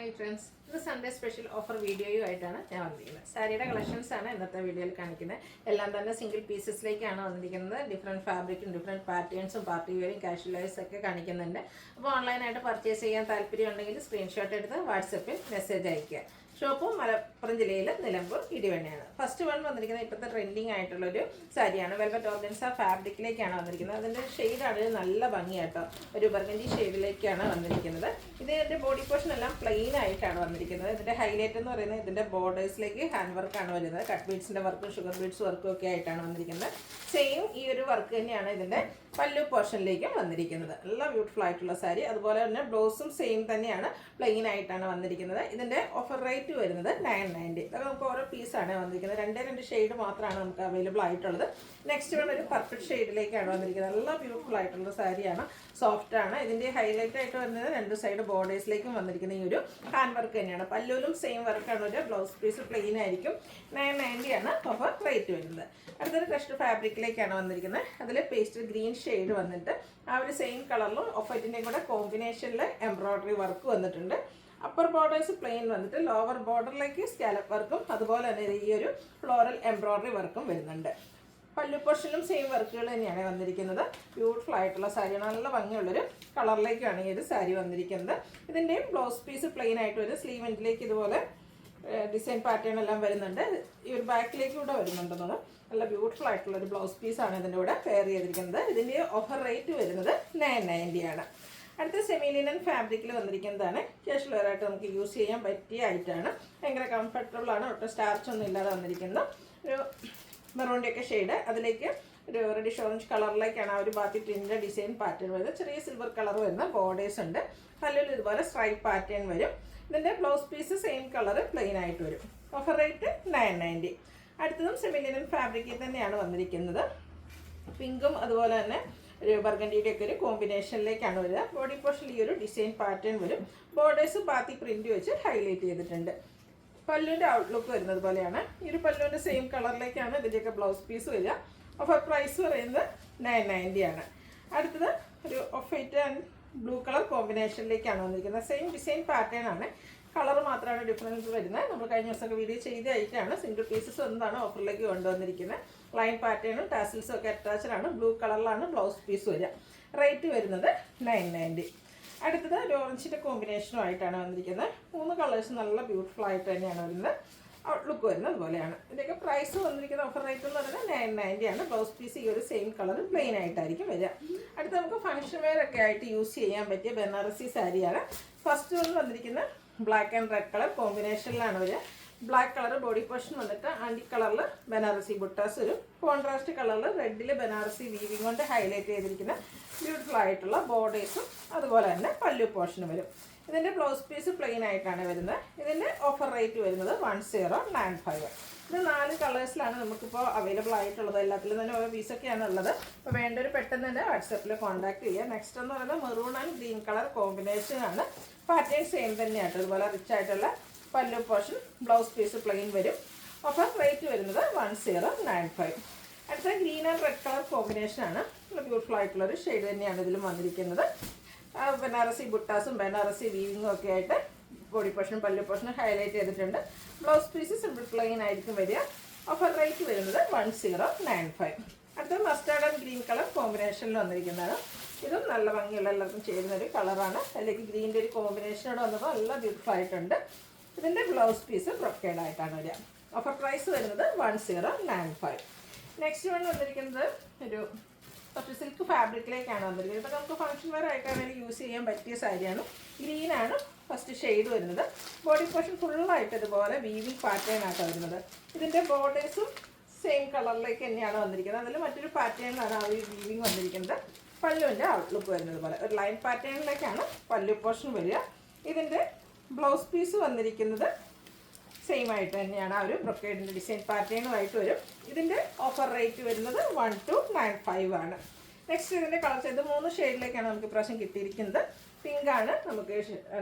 Hi friends, ഇത് Sunday special offer വീഡിയോയുമായിട്ടാണ് ഞാൻ വന്നിരിക്കുന്നത്. സാരിയുടെ കളക്ഷൻസ് ആണ് ഇന്നത്തെ വീഡിയോയിൽ കാണിക്കുന്നത്. എല്ലാം തന്നെ സിംഗിൾ പീസസിലേക്കാണ് വന്നിരിക്കുന്നത്. ഡിഫറെൻറ്റ് ഫാബ്രിക്കും ഡിഫറെൻറ്റ് പാറ്റേൺസും പാർട്ടി വെയറും കാഷ്വലൈസ് ഒക്കെ കാണിക്കുന്നുണ്ട്. അപ്പോൾ ഓൺലൈനായിട്ട് പർച്ചേസ് ചെയ്യാൻ താല്പര്യം ഉണ്ടെങ്കിൽ സ്ക്രീൻഷോട്ട് എടുത്ത് വാട്സപ്പിൽ മെസ്സേജ് അയയ്ക്കുക. ഷോപ്പ് മലപ്പുറം ജില്ലയിൽ നിലമ്പൂർ ഇടിവണ്ണയാണ്. ഫസ്റ്റ് വൺ വന്നിരിക്കുന്നത് ഇപ്പോഴത്തെ ട്രെൻഡിങ് ആയിട്ടുള്ളൊരു സാരിയാണ്. വെൽവെറ്റ് ഓർഗൻസ ഫാബ്രിക്കിലേക്കാണ് വന്നിരിക്കുന്നത്. അതിൻ്റെ ഷെയ്ഡാണ് നല്ല ഭംഗിയാട്ടോ, ഒരു ബർഗൻഡി ഷെയ്ഡിലേക്കാണ് വന്നിരിക്കുന്നത്. ഇതിൻ്റെ ബോഡി പോർഷൻ എല്ലാം പ്ലെയിൻ ആയിട്ടാണ് വന്നിരിക്കുന്നത്. ഇതിൻ്റെ ഹൈലൈറ്റ് എന്ന് പറയുന്നത് ഇതിൻ്റെ ബോർഡേഴ്സിലേക്ക് ഹാൻഡ് വർക്കാണ് വരുന്നത്. കട്ട് ബീഡ്സിൻ്റെ വർക്കും ഷുഗർ ബീഡ്സ് വർക്കും ഒക്കെ ആയിട്ടാണ് വന്നിരിക്കുന്നത്. സെയിം ഈ ഒരു വർക്ക് തന്നെയാണ് ഇതിൻ്റെ പല്ലു പോർഷനിലേക്കും വന്നിരിക്കുന്നത്. നല്ല ബ്യൂട്ടിഫുൾ ആയിട്ടുള്ള സാരി. അതുപോലെ തന്നെ ബ്ലൗസും സെയിം തന്നെയാണ്, പ്ലെയിൻ ആയിട്ടാണ് വന്നിരിക്കുന്നത്. ഇതിൻ്റെ ഓഫർ റേറ്റ് വരുന്നത് 990. അതൊക്കെ നമുക്ക് ഓരോ പീസാണ് വന്നിരിക്കുന്നത്. രണ്ട് ഷെയ്ഡ് മാത്രമാണ് നമുക്ക് അവൈലബിൾ ആയിട്ടുള്ളത്. നെക്സ്റ്റ് വൺ ഒരു പർപ്പിൾ ഷെയ്ഡിലേക്കാണ് വന്നിരിക്കുന്നത്. നല്ല ബ്യൂട്ടിഫുൾ ആയിട്ടുള്ള സാരിയാണ്, സോഫ്റ്റ് ആണ്. ഇതിൻ്റെ ഹൈലൈറ്റ് ആയിട്ട് വരുന്നത് രണ്ട് സൈഡ് ബോർഡേഴ്സിലേക്കും വന്നിരിക്കുന്ന ഈ ഒരു ഹാൻഡ് വർക്ക് തന്നെയാണ്. പല്ലുവിലും സെയിം വർക്കാണ്. ഒരു ബ്ലൗസ് പീസ് പ്ലെയിൻ ആയിരിക്കും. 990 ആണ് ഓഫർ റേറ്റ് വരുന്നത്. അടുത്തൊരു ക്രഷ്ഡ് ഫാബ്രിക്കിലേക്കാണ് വന്നിരിക്കുന്നത്. അതിൽ പേസ്റ്റൽ ഗ്രീൻ ഷെയ്ഡ് വന്നിട്ട് ആ ഒരു സെയിം കളറിലും ഓഫ് വൈറ്റിൻ്റെയും കൂടെ കോമ്പിനേഷനിൽ എംബ്രോയ്ഡറി വർക്ക് വന്നിട്ടുണ്ട്. അപ്പർ ബോർഡേഴ്സ് പ്ലെയിൻ വന്നിട്ട് ലോവർ ബോർഡറിലേക്ക് സ്കാലപ്പ് വർക്കും അതുപോലെ തന്നെ ഈ ഒരു ഫ്ലോറൽ എംബ്രോയ്ഡറി വർക്കും വരുന്നുണ്ട്. പല്ലു പോർഷനിലും സെയിം വർക്കുകൾ തന്നെയാണ് വന്നിരിക്കുന്നത്. ബ്യൂട്ടിഫുൾ ആയിട്ടുള്ള സാരിയാണ്. നല്ല ഭംഗിയുള്ളൊരു കളറിലേക്കാണ് ഈ ഒരു സാരി വന്നിരിക്കുന്നത്. ഇതിൻ്റെയും ബ്ലൗസ് പീസ് പ്ലെയിൻ ആയിട്ട് വരും. സ്ലീവ് എൻഡിലേക്ക് ഇതുപോലെ ഡിസൈൻ പാറ്റേൺ എല്ലാം വരുന്നുണ്ട്. ഈ ഒരു ബാക്കിലേക്ക് കൂടെ വരുന്നുണ്ടെന്നാണ്. നല്ല ബ്യൂട്ടിഫുൾ ആയിട്ടുള്ള ഒരു ബ്ലൗസ് പീസാണ് ഇതിൻ്റെ കൂടെ പെയർ ചെയ്തിരിക്കുന്നത്. ഇതിൻ്റെ ഓഫർ റേറ്റ് വരുന്നത് 990 ആണ്. അടുത്ത സെമി ലിനൻ ഫാബ്രിക്കിൽ വന്നിരിക്കുന്നതാണ്. കാഷ്വൽ വെയർ ആയിട്ട് നമുക്ക് യൂസ് ചെയ്യാൻ പറ്റിയ ആയിട്ടാണ്. ഭയങ്കര കംഫർട്ടബിൾ ആണ്. ഒട്ടും സ്റ്റാർച്ച് ഒന്നും ഇല്ലാതെ വന്നിരിക്കുന്നത്. ഒരു മെറൂണിൻ്റെയൊക്കെ ഷെയ്ഡ്, അതിലേക്ക് ഒരു റെഡിഷ് ഓറഞ്ച് കളറിലേക്കാണ് ആ ഒരു ബാത്തി പ്രിൻ്റ് ഡിസൈൻ പാറ്റേൺ വരുന്നത്. ചെറിയ സിൽവർ കളർ വരുന്ന ബോർഡേഴ്സ് ഉണ്ട്. പല്ലിൽ ഇതുപോലെ സ്ട്രൈപ്പ് പാറ്റേൺ വരും. ഇതിൻ്റെ blouse piece same colour plain ആയിട്ട് വരും. Offer rate 990. അടുത്തതും സെമി ലിനൻ ഫാബ്രിക്കിൽ തന്നെയാണ് വന്നിരിക്കുന്നത്. പിങ്കും അതുപോലെ തന്നെ ഒരു ബർഗൻഡിയുടെ ഒക്കെ ഒരു കോമ്പിനേഷനിലേക്കാണ് വരിക. ബോഡി പോർഷനിൽ ഈ ഒരു ഡിസൈൻ പാറ്റേൺ വരും. ബോർഡേഴ്സ് ബാത്തി പ്രിന്റ് വെച്ച് ഹൈലൈറ്റ് ചെയ്തിട്ടുണ്ട്. പല്ലുവിൻ്റെ ഔട്ട്ലുക്ക് വരുന്നത് പോലെയാണ്. ഈ ഒരു പല്ലുവിൻ്റെ സെയിം കളറിലേക്കാണ് ഇതിൻ്റെയൊക്കെ ബ്ലൗസ് പീസ് വരിക. ഓഫർ പ്രൈസ് പറയുന്നത് 990 ആണ്. അടുത്തത് ഒരു off white and blue colour കോമ്പിനേഷനിലേക്കാണ് വന്നിരിക്കുന്നത്. സെയിം ഡിസൈൻ പാറ്റേൺ ആണ്, കളർ മാത്രമാണ് ഡിഫറൻസ് വരുന്നത്. നമ്മൾ കഴിഞ്ഞ ദിവസമൊക്കെ വീഡിയോ ചെയ്തായിട്ടാണ്. സിംഗിൾ പീസസ് ഒന്നാണ് ഓഫറിലേക്ക് കൊണ്ടുവന്നിരിക്കുന്നത്. ലൈൻ പാറ്റേണും ടാസിൽസും ഒക്കെ അറ്റാച്ച്ഡ് ആണ്. ബ്ലൂ കളറിലാണ് ബ്ലൗസ് പീസ് വരിക. റേറ്റ് വരുന്നത് 990. അടുത്തത് ഒരു ഓറഞ്ചിൻ്റെ കോമ്പിനേഷനുമായിട്ടാണ് വന്നിരിക്കുന്നത്. 3 കളേഴ്സ് നല്ല ബ്യൂട്ടിഫുൾ ആയിട്ട് തന്നെയാണ് വരുന്നത്. ഔട്ട്ലുക്ക് വരുന്നത് അതുപോലെയാണ്. ഇതിൻ്റെയൊക്കെ പ്രൈസ് വന്നിരിക്കുന്ന ഓഫർ റേറ്റ് എന്ന് പറയുന്നത് 990 ആണ്. ബ്ലൗസ് പീസ് ഈ ഒരു സെയിം കളർ പ്ലെയിൻ ആയിട്ടായിരിക്കും വരിക. അടുത്ത് നമുക്ക് ഫംഗ്ഷൻ വെയർ ഒക്കെ ആയിട്ട് യൂസ് ചെയ്യാൻ പറ്റിയ ബനാറസി സാരിയാണ്. ഫസ്റ്റ് ഒന്ന് വന്നിരിക്കുന്ന ബ്ലാക്ക് ആൻഡ് റെഡ് കളർ കോമ്പിനേഷനിലാണ് വരിക. ബ്ലാക്ക് കളർ ബോഡി പോർഷൻ വന്നിട്ട് ആൻറ്റി കളറിൽ ബനാറസി ബുട്ടാസ് വരും. കോൺട്രാസ്റ്റ് കളറിൽ റെഡിൽ ബനാറസി വീവിങ് കൊണ്ട് ഹൈലൈറ്റ് ചെയ്തിരിക്കുന്ന ബ്യൂട്ടിഫുൾ ആയിട്ടുള്ള ബോർഡേഴ്സും അതുപോലെ തന്നെ പല്ലു പോർഷനും വരും. ഇതിൻ്റെ ബ്ലൗസ് പീസ് പ്ലെയിൻ ആയിട്ടാണ് വരുന്നത്. ഇതിൻ്റെ ഓഫർ റേറ്റ് വരുന്നത് 1095. ഇത് 4 കളേഴ്സിലാണ് നമുക്കിപ്പോൾ അവൈലബിൾ ആയിട്ടുള്ളത്. എല്ലാത്തിലും തന്നെ ഓരോ പീസൊക്കെയാണ് ഉള്ളത്. അപ്പോൾ വേണ്ടൊരു പെട്ടെന്ന് തന്നെ വാട്സപ്പിൽ കോൺടാക്ട് ചെയ്യുക. നെക്സ്റ്റ് എന്ന് പറയുന്നത് മെറൂൺ ആൻഡ് ഗ്രീൻ കളർ കോമ്പിനേഷനാണ്. പാറ്റേൺ സെയിം തന്നെയാട്ടോ. ഇതുപോലെ റിച്ച് ആയിട്ടുള്ള pallu portion, blouse piece plain വരും. ഓഫർ റേറ്റ് വരുന്നത് 1095. അടുത്ത ഗ്രീൻ ആൻഡ് റെഡ് കളർ കോമ്പിനേഷനാണ്. നല്ല ബ്യൂട്ടിഫുൾ ആയിട്ടുള്ളൊരു ഷെയ്ഡ് തന്നെയാണ് ഇതിലും വന്നിരിക്കുന്നത്. ബനാറസി ബുട്ടാസും ബനാറസി വീവിങ്ങും ഒക്കെ ആയിട്ട് ബോഡി പോർഷനും പല്ലു പോർഷനും ഹൈലൈറ്റ് ചെയ്തിട്ടുണ്ട്. ബ്ലൗസ് പീസ് സിമ്പിൾ പ്ലെയിൻ ആയിരിക്കും വരിക. ഓഫർ റേറ്റ് വരുന്നത് 1095. അടുത്ത മസ്റ്റാർഡ് ആൻഡ് ഗ്രീൻ കളർ കോമ്പിനേഷനിൽ വന്നിരിക്കുന്നതാണ്. ഇതും നല്ല ഭംഗിയുള്ള എല്ലാവർക്കും ചേരുന്ന ഒരു കളറാണ്. അതിലേക്ക് ഗ്രീൻ്റെ ഒരു കോമ്പിനേഷനോട് വന്നപ്പോൾ നല്ല ബ്യൂട്ടിഫുൾ ആയിട്ടുണ്ട്. ഇതിൻ്റെ ബ്ലൗസ് പീസ് ബ്രൊക്കേഡ് ആയിട്ടാണ് വരിക. ഓഫർ പ്രൈസ് വരുന്നത് 1095. നെക്സ്റ്റ് വൺ വന്നിരിക്കുന്നത് ഒരു കുറച്ച് സിൽക്ക് ഫാബ്രിക്കിലേക്കാണ് വന്നിരിക്കുന്നത്. ഇപ്പോൾ നമുക്ക് ഫംഗ്ഷൻ വെയർ ആയിട്ടാണെങ്കിൽ യൂസ് ചെയ്യാൻ പറ്റിയ സാരിയാണ്. ഗ്രീനാണ് ഫസ്റ്റ് ഷെയ്ഡ് വരുന്നത്. ബോഡി പോർഷൻ ഫുള്ളായിട്ട് ഇതുപോലെ വീവിങ് പാറ്റേൺ ആയിട്ടാണ് വരുന്നത്. ഇതിൻ്റെ ബോർഡേഴ്സും സെയിം കളറിലേക്ക് തന്നെയാണ് വന്നിരിക്കുന്നത്. അതിൽ മറ്റൊരു പാറ്റേണിലാണ് ആ ഒരു വീവിങ് വന്നിരിക്കുന്നത്. പല്ലുവിൻ്റെ ഔട്ട്ലുക്ക് വരുന്നത് പോലെ ഒരു ലൈൻ പാറ്റേണിലേക്കാണ് പല്ലു പോർഷൻ വരിക. ഇതിൻ്റെ ബ്ലൗസ് പീസ് വന്നിരിക്കുന്നത് സെയിം ആയിട്ട് തന്നെയാണ്. ആ ഒരു ബ്രൊക്കേഡിൻ്റെ ഡിസൈൻ പാറ്റേണുമായിട്ട് വരും. ഇതിൻ്റെ ഓഫർ റേറ്റ് വരുന്നത് 1295 ആണ്. നെക്സ്റ്റ് ഇതിൻ്റെ കളർ ഇത് 3 ഷെയ്ഡിലേക്കാണ് നമുക്ക് ഇപ്രാവശ്യം കിട്ടിയിരിക്കുന്നത്. പിങ്കാണ് നമുക്ക്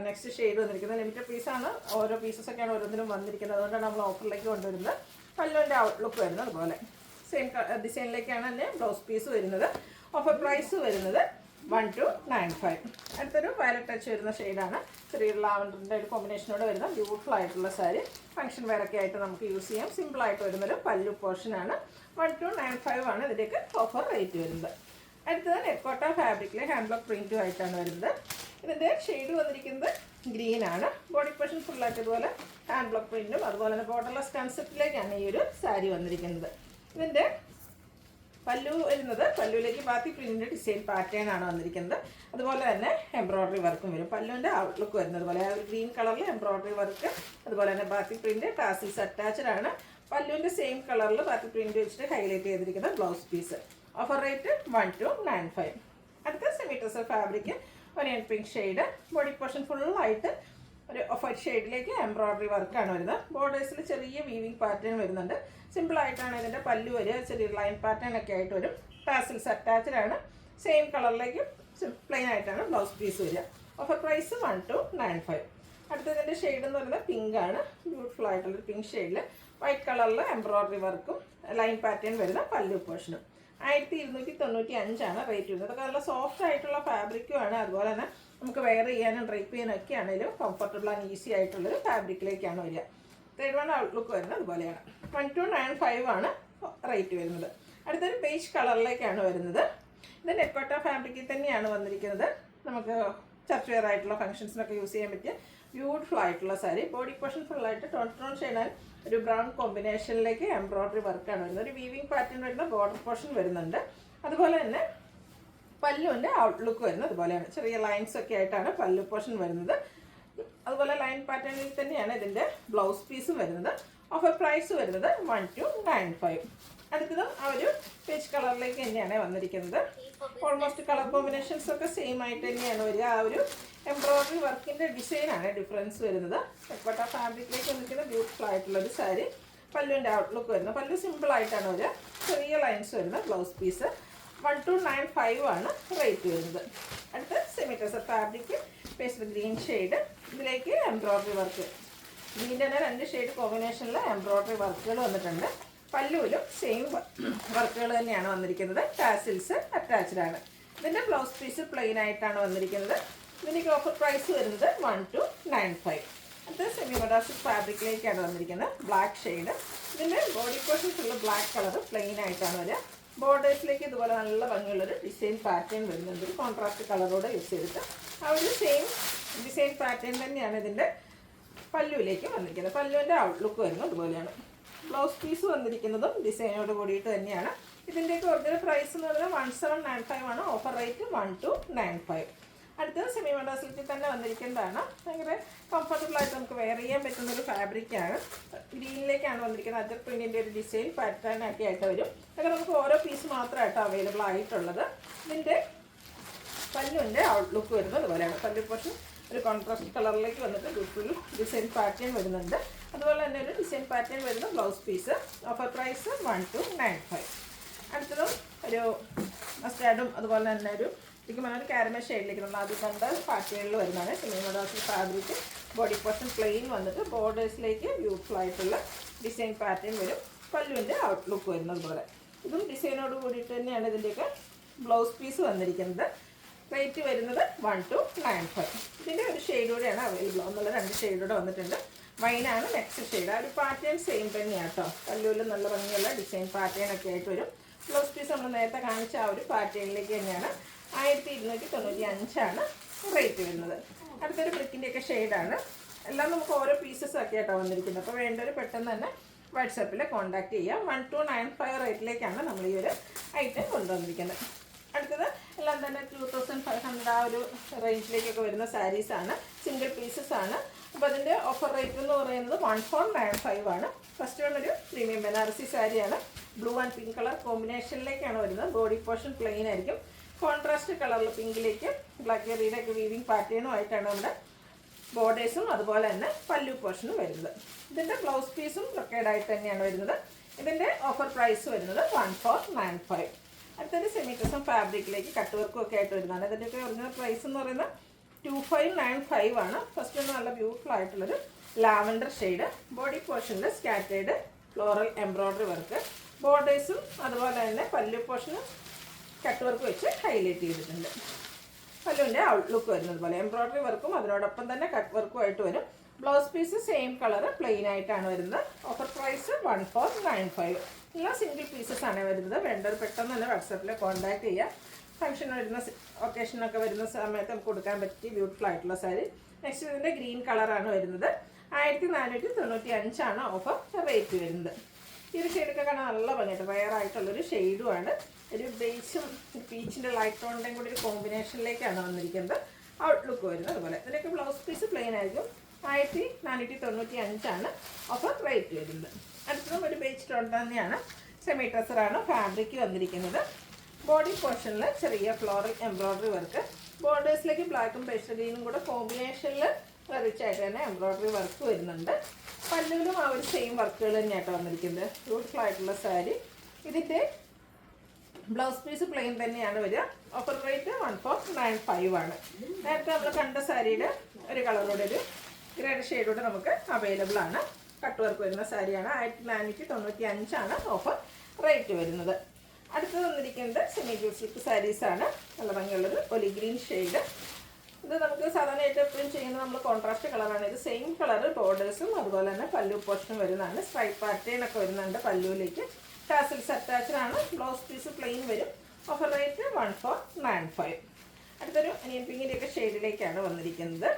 നെക്സ്റ്റ് ഷെയ്ഡ് വന്നിരിക്കുന്നത്. ലിമിറ്റഡ് പീസാണ്. ഓരോ പീസസൊക്കെയാണ് ഓരോന്നിനും വന്നിരിക്കുന്നത്. അതുകൊണ്ടാണ് നമ്മൾ ഓഫറിലേക്ക് കൊണ്ടുവരുന്നത്. പല്ലുവിൻ്റെ ഔട്ട്ലുക്ക് വരുന്നത് അതുപോലെ സെയിം ഡിസൈനിലേക്കാണ് തന്നെ ബ്ലൗസ് പീസ് വരുന്നത്. ഓഫർ പ്രൈസ് വരുന്നത് 1295. അടുത്തൊരു വയലറ്റ് ടച്ച് വരുന്ന ഷെയ്ഡാണ്. ചെറിയ ലാവൻഡറിൻ്റെ ഒരു കോമ്പിനേഷനോട് വരുന്ന ബ്യൂട്ടിഫുൾ ആയിട്ടുള്ള സാരി. ഫംഗ്ഷൻ വെയറൊക്കെ ആയിട്ട് നമുക്ക് യൂസ് ചെയ്യാം. സിമ്പിളായിട്ട് വരുന്നൊരു പല്ലു പോർഷനാണ്. 1295 ആണ് ഇതിലേക്ക് ഓഫർ റേറ്റ് വരുന്നത്. അടുത്തത് നെക്കോട്ട ഫാബ്രിക്കിലെ ഹാൻഡ് ബ്ലോക്ക് പ്രിൻറ്റും ആയിട്ടാണ് വരുന്നത്. ഇതിൻ്റെ ഷെയ്ഡ് വന്നിരിക്കുന്നത് ഗ്രീൻ ആണ്. ബോഡി പോർഷൻ ഫുള്ളായിട്ട് ഇതുപോലെ ഹാൻഡ് ബ്ലോക്ക് പ്രിൻറ്റും അതുപോലെ തന്നെ ബോർഡർലെസ് കൺസെപ്റ്റിലേക്കാണ് ഈ ഒരു സാരി വന്നിരിക്കുന്നത്. ഇതിൻ്റെ പല്ലു വരുന്നത്, പല്ലുവിലേക്ക് ബാത്തി പ്രിൻറ്റിൻ്റെ ഡിസൈൻ പാറ്റേൺ ആണ് വന്നിരിക്കുന്നത്. അതുപോലെ തന്നെ എംബ്രോയ്ഡറി വർക്കും വരും. പല്ലുവിൻ്റെ ഔട്ട്ലുക്ക് വരുന്നത് പോലെ ആ ഒരു ഗ്രീൻ കളറിൽ എംബ്രോയ്ഡറി വർക്ക്, അതുപോലെ തന്നെ ബാത്തി പ്രിൻറ്റ് ടാസിൽസ് അറ്റാച്ച്ഡ് ആണ്. പല്ലുവിൻ്റെ സെയിം കളറിൽ ബാത്തി പ്രിൻറ്റ് വെച്ചിട്ട് ഹൈലൈറ്റ് ചെയ്തിരിക്കുന്ന ബ്ലൗസ് പീസ്. Offer rate 1295. അടുത്ത semi tussar fabric onion pink shade. Body portion ഫുള്ളായിട്ട് ഒരു ഓഫ് വൈറ്റ് ഷെയ്ഡിലേക്ക് എംബ്രോയ്ഡറി വർക്കാണ് വരുന്നത്. ബോർഡേഴ്സിൽ ചെറിയ വീവിങ് പാറ്റേൺ വരുന്നുണ്ട്. സിമ്പിളായിട്ടാണ് ഇതിൻ്റെ പല്ലു വരിക. ചെറിയ ലൈൻ പാറ്റേൺ ഒക്കെ ആയിട്ട് വരും. ടാസിൽസ് അറ്റാച്ച്ഡ് ആണ്. സെയിം കളറിലേക്ക് പ്ലെയിൻ ആയിട്ടാണ് ബ്ലൗസ് പീസ് വരിക. Offer price 1295. അടുത്തതിൻ്റെ ഷെയ്ഡ് എന്ന് പറയുന്നത് പിങ്ക് ആണ്. ബ്യൂട്ടിഫുൾ ആയിട്ടുള്ളൊരു പിങ്ക് ഷെയ്ഡിൽ വൈറ്റ് കളറിൽ എംബ്രോയ്ഡറി വർക്കും ലൈൻ പാറ്റേൺ വരുന്ന പല്ലു പോർഷനും. 1295 ആണ് റേറ്റ് വരുന്നത്. അതൊക്കെ നല്ല സോഫ്റ്റ് ആയിട്ടുള്ള ഫാബ്രിക്കും ആണ്. അതുപോലെ തന്നെ നമുക്ക് വെയർ ചെയ്യാനും ഡ്രൈപ്പ് ചെയ്യാനും ഒക്കെ ആണെങ്കിലും കംഫർട്ടബിൾ ആൻഡ് ഈസി ആയിട്ടുള്ളൊരു ഫാബ്രിക്കിലേക്കാണ് വരിക. തേർഡ് വൺ ഔട്ട്ലുക്ക് വരുന്നത് അതുപോലെയാണ്. 1295 ആണ് റേറ്റ് വരുന്നത്. അടുത്തൊരു ബേജ് കളറിലേക്കാണ് വരുന്നത്. ഇത് നെക്കോട്ട ഫാബ്രിക്കിൽ തന്നെയാണ് വന്നിരിക്കുന്നത്. നമുക്ക് ചർച്ച് വെയർ ആയിട്ടുള്ള ഫംഗ്ഷൻസിനൊക്കെ യൂസ് ചെയ്യാൻ പറ്റിയ ബ്യൂട്ടിഫുൾ ആയിട്ടുള്ള സാരി. ബോഡി പോർഷൻ ഫുള്ളായിട്ട് ടോൺ ഷെയ്ഡ് ഒരു ബ്രൗൺ കോമ്പിനേഷനിലേക്ക് എംബ്രോയ്ഡറി വർക്കാണ് വരുന്നത്. ഒരു വീവിങ് പാറ്റേൺ വരുന്ന ബോർഡർ പോർഷൻ വരുന്നുണ്ട്. അതുപോലെ തന്നെ പല്ലുവിൻ്റെ ഔട്ട്ലുക്ക് വരുന്നത് അതുപോലെയാണ്. ചെറിയ ലൈൻസ് ഒക്കെ ആയിട്ടാണ് പല്ലു പോർഷൻ വരുന്നത്. അതുപോലെ ലൈൻ പാറ്റേണിൽ തന്നെയാണ് ഇതിൻ്റെ ബ്ലൗസ് പീസും വരുന്നത്. ഓഫർ പ്രൈസ് വരുന്നത് 1295. അടുത്തതും ആ ഒരു പീച്ച് കളറിലേക്ക് തന്നെയാണ് വന്നിരിക്കുന്നത്. ഓൾമോസ്റ്റ് കളർ കോമ്പിനേഷൻസ് ഒക്കെ സെയിം ആയിട്ട് തന്നെയാണ് വരിക. ആ ഒരു എംബ്രോയ്ഡറി വർക്കിൻ്റെ ഡിസൈനാണ് ഡിഫറൻസ് വരുന്നത്. നെക്കോട്ട ഫാബ്രിക്കിലേക്ക് വന്നിരിക്കുന്ന ബ്യൂട്ടിഫുൾ ആയിട്ടുള്ളൊരു സാരി. പല്ലുവിൻ്റെ ഔട്ട്ലുക്ക് വരുന്നത്. പല്ലു സിമ്പിളായിട്ടാണ് വരിക. ചെറിയ ലൈൻസ് വരുന്ന ബ്ലൗസ് പീസ്. 1295 ആണ് റേറ്റ് വരുന്നത്. അടുത്ത semi tussar fabric pastel green shade. ഇതിലേക്ക് എംബ്രോയ്ഡറി വർക്ക്. ഗ്രീൻ്റെ തന്നെ 2 ഷെയ്ഡ് കോമ്പിനേഷനിൽ എംബ്രോയ്ഡറി വർക്കുകൾ വന്നിട്ടുണ്ട്. പല്ലുവിലും സെയിം വർക്കുകൾ തന്നെയാണ് വന്നിരിക്കുന്നത്. ടാസിൽസ് അറ്റാച്ച്ഡ് ആണ്. ഇതിൻ്റെ ബ്ലൗസ് പീസ് പ്ലെയിൻ ആയിട്ടാണ് വന്നിരിക്കുന്നത്. ഇതിൻ്റെ ഓഫർ പ്രൈസ് വരുന്നത് 1295. അടുത്ത സെമി മഡാസിക് ഫാബ്രിക്കിലേക്കാണ് വന്നിരിക്കുന്നത്. Black shade. ഇതിൻ്റെ body portion full black colour plain ആയിട്ടാണ് വരിക. ബോർഡേഴ്സിലേക്ക് ഇതുപോലെ നല്ല ഭംഗിയുള്ളൊരു ഡിസൈൻ പാറ്റേൺ വരുന്നുണ്ട്. ഒരു കോൺട്രാസ്റ്റ് കളറോടെ യൂസ് ചെയ്തിട്ട് ആ ഒരു സെയിം ഡിസൈൻ പാറ്റേൺ തന്നെയാണ് ഇതിൻ്റെ പല്ലുവിലേക്ക് വന്നിരിക്കുന്നത്. പല്ലുവിൻ്റെ ഔട്ട്ലുക്ക് വരുന്നത് അതുപോലെയാണ്. ബ്ലൗസ് പീസ് വന്നിരിക്കുന്നതും ഡിസൈനോട് കൂടിയിട്ട് തന്നെയാണ്. ഇതിൻ്റെയൊക്കെ ഒറിജിനൽ പ്രൈസ് എന്ന് പറയുന്നത് 1795 ആണ്. Offer rate 1295. അടുത്തത് സെമി മഡാസിൽ തന്നെ വന്നിരിക്കുന്നതാണ്. ഭയങ്കര കംഫർട്ടബിളായിട്ട് നമുക്ക് വെയർ ചെയ്യാൻ പറ്റുന്നൊരു ഫാബ്രിക്കാണ്. ഗ്രീനിലേക്കാണ് വന്നിരിക്കുന്നത്. അജർ പ്രിൻറ്റിൻ്റെ ഒരു ഡിസൈൻ പാറ്റേൺ ഒക്കെ ആയിട്ട് വരും. അതൊക്കെ നമുക്ക് ഓരോ പീസ് മാത്രമായിട്ട് അവൈലബിൾ ആയിട്ടുള്ളത്. ഇതിൻ്റെ പല്ലുവിൻ്റെ ഔട്ട്ലുക്ക് വരുന്നത് അതുപോലെയാണ്. പല്ലു പോർഷൻ ഒരു കോൺട്രാസ്റ്റ് കളറിലേക്ക് വന്നിട്ട് ബ്യൂട്ടിഫുൾ ഡിസൈൻ പാറ്റേൺ വരുന്നുണ്ട്. അതുപോലെ തന്നെ ഒരു ഡിസൈൻ പാറ്റേൺ വരുന്ന ബ്ലൗസ് പീസ്. Offer price 1295. അടുത്തതും ഒരു മസ്റ്റാർഡും അതുപോലെ തന്നെ ഒരു ഒരു കാരമൽ ഷെയ്ഡിലേക്ക് നമ്മൾ ആദ്യം കണ്ട പാറ്റേണിൽ വരുന്നതാണ്. സെമി മഡാസിക് ഫാബ്രിക്. ബോഡി പോർഷൻ പ്ലെയിൻ വന്നിട്ട് ബോർഡേഴ്സിലേക്ക് ബ്യൂട്ടിഫുൾ ആയിട്ടുള്ള ഡിസൈൻ പാറ്റേൺ വരും. പല്ലുവിൻ്റെ ഔട്ട്ലുക്ക് വരുന്നത് പോലെ ഇതും ഡിസൈനോട് കൂടിയിട്ട് തന്നെയാണ് ഇതിൻ്റെയൊക്കെ ബ്ലൗസ് പീസ് വന്നിരിക്കുന്നത്. റേറ്റ് വരുന്നത് 1295. ഇതിൻ്റെ ഒരു ഷെയ്ഡൂടെയാണ് അവൈലബിൾ. ഒന്നുള്ള 2 ഷെയ്ഡൂടെ വന്നിട്ടുണ്ട്. വൈനാണ് നെക്സ്റ്റ് ഷെയ്ഡ്. ആ ഒരു പാറ്റേൺ സെയിം തന്നെയാണ് കേട്ടോ. പല്ലുവിൽ നല്ല ഭംഗിയുള്ള ഡിസൈൻ പാറ്റേൺ ഒക്കെ ആയിട്ട് വരും. ബ്ലൗസ് പീസ് നമ്മൾ നേരത്തെ കാണിച്ച ആ ഒരു പാറ്റേണിലേക്ക് തന്നെയാണ്. 1295 ആണ് റേറ്റ് വരുന്നത്. അടുത്തൊരു ബ്രിക്കിൻ്റെയൊക്കെ ഷെയ്ഡാണ്. എല്ലാം നമുക്ക് ഓരോ പീസസ് ഒക്കെ ആയിട്ടാണ് വന്നിരിക്കുന്നത്. അപ്പോൾ വേണ്ടവർ പെട്ടെന്ന് തന്നെ വാട്സാപ്പിൽ കോൺടാക്ട് ചെയ്യാം. 1295 റേറ്റിലേക്കാണ് നമ്മൾ ഈ ഒരു ഐറ്റം കൊണ്ടുവന്നിരിക്കുന്നത്. അടുത്തത് എല്ലാം തന്നെ 2500 ആ ഒരു റേഞ്ചിലേക്കൊക്കെ വരുന്ന സാരീസാണ്. സിംഗിൾ പീസസ് ആണ്. അപ്പോൾ അതിൻ്റെ ഓഫർ റേറ്റ് എന്ന് പറയുന്നത് 1495 ആണ്. ഫസ്റ്റ് വൺ ഒരു പ്രീമിയം ബനാറസി സാരിയാണ്. ബ്ലൂ ആൻഡ് പിങ്ക് കളർ കോമ്പിനേഷനിലേക്കാണ് വരുന്നത്. ബോഡി പോർഷൻ പ്ലെയിൻ ആയിരിക്കും. കോൺട്രാസ്റ്റ് കളറിൽ പിങ്കിലേക്ക് ബ്ലാക്ക് ജെറിയുടെ ഒക്കെ വീവിങ് പാറ്റേണും ആയിട്ടാണ് നമ്മുടെ ബോർഡേഴ്സും അതുപോലെ തന്നെ പല്ലു പോർഷനും വരുന്നത്. ഇതിൻ്റെ ബ്ലൗസ് പീസും ബ്രൊക്കേഡായിട്ട് തന്നെയാണ് വരുന്നത്. ഇതിൻ്റെ ഓഫർ പ്രൈസ് വരുന്നത് 1495. അടുത്തൊരു സെമി ടസർ ഫാബ്രിക്കിലേക്ക് കട്ട് വർക്കും ഒക്കെ ആയിട്ട് വരുന്നതാണ്. ഇതിൻ്റെയൊക്കെ ഒറിജിനൽ പ്രൈസ് എന്ന് പറയുന്നത് 2595 ആണ്. ഫസ്റ്റ് ഒന്ന് നല്ല ബ്യൂട്ടിഫുൾ ആയിട്ടുള്ളൊരു ലാവൻഡർ ഷെയ്ഡ്. ബോഡി പോർഷനിൽ സ്കാറ്റേഡ് ഫ്ലോറൽ എംബ്രോയ്ഡറി വർക്ക്. ബോർഡേഴ്സും അതുപോലെ തന്നെ പല്ലു പോർഷനും കട്ട് വർക്ക് വെച്ച് ഹൈലൈറ്റ് ചെയ്തിട്ടുണ്ട്. പല്ലുവിൻ്റെ ഔട്ട്ലുക്ക് വരുന്നത് പോലെ എംബ്രോയ്ഡറി വർക്കും അതിനോടൊപ്പം തന്നെ കട്ട് വർക്കും ആയിട്ട് വരും. Blouse piece same colour plain ആയിട്ടാണ് വരുന്നത്. Offer price 1495. എല്ലാം സിംഗിൾ പീസസ് ആണ് വരുന്നത്. വേണ്ടവർ പെട്ടെന്ന് തന്നെ വാട്സാപ്പിൽ കോൺടാക്ട് ചെയ്യുക. ഫംഗ്ഷൻ വരുന്ന ഒക്കേഷനൊക്കെ വരുന്ന സമയത്ത് നമുക്ക് കൊടുക്കാൻ പറ്റിയ ബ്യൂട്ടിഫുൾ ആയിട്ടുള്ള സാരി. നെക്സ്റ്റ് ഇതിൻ്റെ ഗ്രീൻ കളറാണ് വരുന്നത്. 1495 ഓഫർ റേറ്റ് വരുന്നത്. ഈ ഒരു ഷെയ്ഡൊക്കെ കാണാൻ നല്ല ഭംഗിയായിട്ട് റയർ ആയിട്ടുള്ളൊരു ഷെയ്ഡുമാണ്. ഒരു ബേസും പീച്ചിൻ്റെ ലൈറ്റ് ടോണിൻ്റെയും കൂടി ഒരു കോമ്പിനേഷനിലേക്കാണ് വന്നിരിക്കുന്നത്. ഔട്ട്ലുക്ക് വരുന്നത് അതുപോലെ. ഇതിനൊക്കെ ബ്ലൗസ് പീസ് പ്ലെയിൻ ആയിരിക്കും. 1495 ഓഫർ റേറ്റ് വരുന്നത്. അടുത്തതും ഒരു ബേസ് ടോൺ തന്നെയാണ്. സെമി ടസറാണ് ഫാബ്രിക് വന്നിരിക്കുന്നത്. ബോഡി പോർഷനിൽ ചെറിയ ഫ്ലോറൽ എംബ്രോയ്ഡറി വർക്ക്. ബോർഡേഴ്സിലേക്ക് ബ്ലാക്കും പേസ്റ്റൽ ഗ്രീനും കൂടെ കോമ്പിനേഷനിൽ റിച്ച് ആയിട്ട് തന്നെ എംബ്രോയ്ഡറി വർക്ക് വരുന്നുണ്ട്. പല്ലുവിലും ആ ഒരു സെയിം വർക്കുകൾ തന്നെയായിട്ട് വന്നിരിക്കുന്നത്. ബ്യൂട്ടിഫുൾ ആയിട്ടുള്ള സാരി. ഇതിൻ്റെ ബ്ലൗസ് പീസ് പ്ലെയിൻ തന്നെയാണ് വരിക. ഓഫർ റേറ്റ് 1495 ആണ്. നേരത്തെ നമ്മൾ കണ്ട സാരിയുടെ ഒരു കളറോടെ ഒരു ഗ്രേഡ് ഷെയ്ഡോടെ നമുക്ക് അവൈലബിൾ ആണ്. കട്ട് വർക്ക് വരുന്ന സാരിയാണ്. 1495 ഓഫർ റേറ്റ് വരുന്നത്. അടുത്തത് വന്നിരിക്കുന്നത് സെമി സിൽക്ക് സാരീസാണ്. നല്ല ഭംഗിയുള്ളൊരു ഒലി ഗ്രീൻ ഷെയ്ഡ്. ഇത് നമുക്ക് സാധാരണയായിട്ട് എപ്പോഴും ചെയ്യുന്നത് നമ്മൾ കോൺട്രാസ്റ്റ് കളറാണ്. ഇത് സെയിം കളർ ബോർഡേഴ്സും അതുപോലെ തന്നെ പല്ലു പോർഷനും വരുന്നതാണ്. സ്ട്രൈപ്പ് പാറ്റേൺ ഒക്കെ വരുന്നുണ്ട് പല്ലുവിലേക്ക്. ടാസിൽസ് അറ്റാച്ച്ഡ് ആണ്. ബ്ലൗസ് പീസ് പ്ലെയിൻ വരും. Offer rate 1495. അടുത്തൊരു അനിയൻ പിങ്കിൻ്റെയൊക്കെ ഷെയ്ഡിലേക്കാണ് വന്നിരിക്കുന്നത്.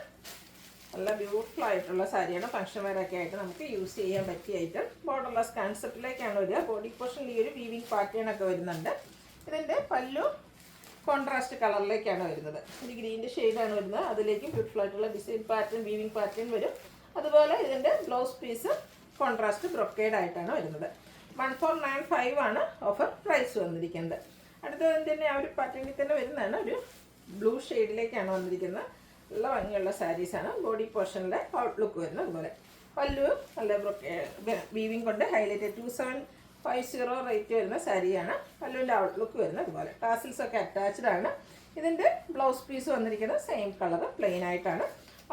നല്ല ബ്യൂട്ടിഫുൾ ആയിട്ടുള്ള സാരിയാണ്. ഫംഗ്ഷൻ വെയറൊക്കെ ആയിട്ട് നമുക്ക് യൂസ് ചെയ്യാൻ പറ്റിയ ഐറ്റം. ബോർഡർലെസ് കൺസെപ്റ്റിലേക്കാണ് വരിക. ബോഡി പോർഷനിൽ ഈ ഒരു വീവിങ് പാറ്റേൺ ഒക്കെ വരുന്നുണ്ട്. ഇതിൻ്റെ പല്ലു കോൺട്രാസ്റ്റ് കളറിലേക്കാണ് വരുന്നത്. ഒരു ഗ്രീൻ്റെ ഷെയ്ഡാണ് വരുന്നത്. അതിലേക്ക് ബ്യൂട്ടിഫുൾ ആയിട്ടുള്ള ഡിസൈൻ പാറ്റേൺ വീവിങ് പാറ്റേൺ വരും. അതുപോലെ ഇതിൻ്റെ ബ്ലൗസ് പീസ് കോൺട്രാസ്റ്റ് ബ്രൊക്കേഡ് ആയിട്ടാണ് വരുന്നത്. 1495 ഓഫർ പ്രൈസ് വന്നിരിക്കുന്നത്. അടുത്തത് തന്നെ ആ ഒരു പാറ്റേണിൽ തന്നെ വരുന്നതാണ്. ഒരു ബ്ലൂ ഷെയ്ഡിലേക്കാണ് വന്നിരിക്കുന്നത്. നല്ല ഭംഗിയുള്ള സാരീസാണ്. ബോഡി പോർഷനിലെ ഔട്ട്ലുക്ക് വരുന്നത് അതുപോലെ. പല്ലു നല്ല വീവിങ് കൊണ്ട് ഹൈലൈറ്റ് 2750 റേറ്റ് വരുന്ന സാരിയാണ്. പല്ലുവിൻ്റെ ഔട്ട്ലുക്ക് വരുന്നത് അതുപോലെ. ടാസിൽസ് ഒക്കെ അറ്റാച്ച്ഡ് ആണ്. ഇതിൻ്റെ ബ്ലൗസ് പീസ് വന്നിരിക്കുന്നത് സെയിം കളർ പ്ലെയിൻ ആയിട്ടാണ്.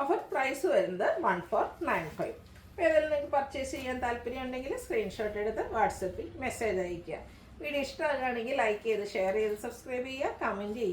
ഓഫർ പ്രൈസ് വരുന്നത് 1495. അപ്പോൾ ഏതെങ്കിലും നിങ്ങൾക്ക് പർച്ചേസ് ചെയ്യാൻ താല്പര്യം ഉണ്ടെങ്കിൽ സ്ക്രീൻഷോട്ട് എടുത്ത് വാട്സപ്പിൽ മെസ്സേജ് അയയ്ക്കുക. വീഡിയോ ഇഷ്ടമാകുകയാണെങ്കിൽ ലൈക്ക് ചെയ്ത് ഷെയർ ചെയ്ത് സബ്സ്ക്രൈബ് ചെയ്യുക, കമൻറ്റ് ചെയ്യുക.